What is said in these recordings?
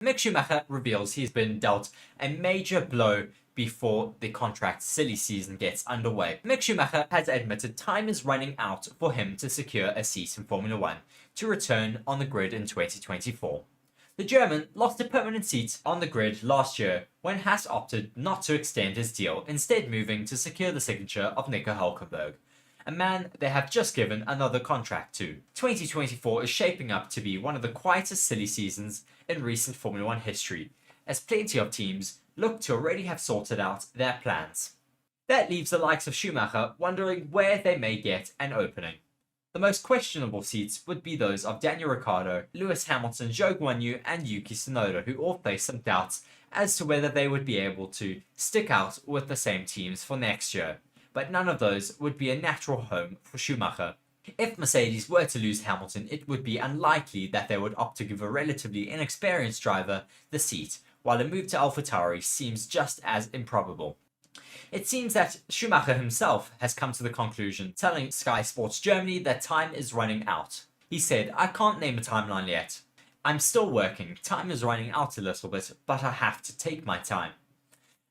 Mick Schumacher reveals he's been dealt a major blow before the contract's silly season gets underway. Mick Schumacher has admitted time is running out for him to secure a seat in Formula 1 to return on the grid in 2024. The German lost a permanent seat on the grid last year when Haas opted not to extend his deal, instead moving to secure the signature of Nico Hülkenberg, a man they have just given another contract to. 2024 is shaping up to be one of the quietest silly seasons in recent Formula 1 history, as plenty of teams look to already have sorted out their plans. That leaves the likes of Schumacher wondering where they may get an opening. The most questionable seats would be those of Daniel Ricciardo, Lewis Hamilton, Zhou Guanyu, and Yuki Tsunoda, who all face some doubts as to whether they would be able to stick out with the same teams for next year, but none of those would be a natural home for Schumacher. If Mercedes were to lose Hamilton, it would be unlikely that they would opt to give a relatively inexperienced driver the seat, while a move to AlphaTauri seems just as improbable. It seems that Schumacher himself has come to the conclusion, telling Sky Sports Germany that time is running out. He said, "I can't name a timeline yet. I'm still working, time is running out a little bit, but I have to take my time."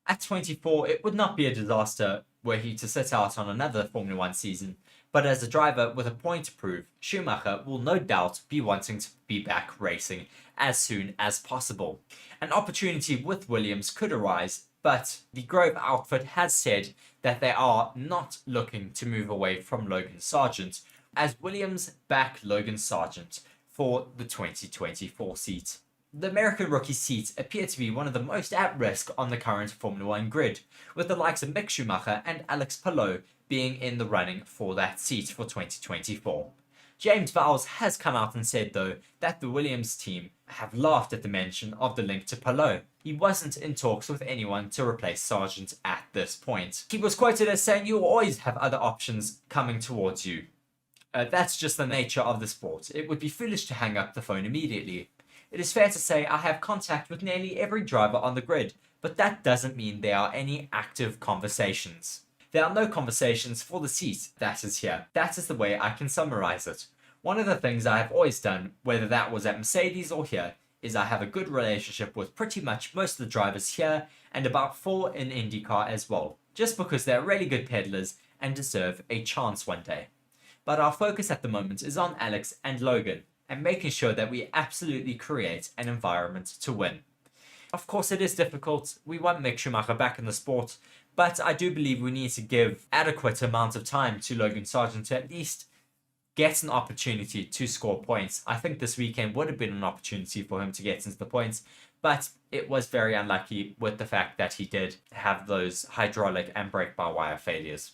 At 24, it would not be a disaster were he to sit out on another Formula 1 season, but as a driver with a point to prove, Schumacher will no doubt be wanting to be back racing as soon as possible. An opportunity with Williams could arise, but the Grove outfit has said that they are not looking to move away from Logan Sargent, as Williams back Logan Sargent for the 2024 seat. The American rookie seat appeared to be one of the most at risk on the current Formula 1 grid, with the likes of Mick Schumacher and Alex Palou being in the running for that seat for 2024. James Vowles has come out and said, though, that the Williams team have laughed at the mention of the link to Palou. He wasn't in talks with anyone to replace Sargent at this point. He was quoted as saying, "You will always have other options coming towards you. That's just the nature of the sport. It would be foolish to hang up the phone immediately. It is fair to say I have contact with nearly every driver on the grid, but that doesn't mean there are any active conversations. There are no conversations for the seat that is here. That is the way I can summarize it. One of the things I have always done, whether that was at Mercedes or here, is I have a good relationship with pretty much most of the drivers here and about 4 in IndyCar as well, just because they're really good peddlers and deserve a chance one day. But our focus at the moment is on Alex and Logan and making sure that we absolutely create an environment to win." Of course, it is difficult. We want Mick Schumacher back in the sport, but I do believe we need to give adequate amount of time to Logan Sargent to at least get an opportunity to score points. I think this weekend would have been an opportunity for him to get into the points, but it was very unlucky with the fact that he did have those hydraulic and brake-by-wire failures.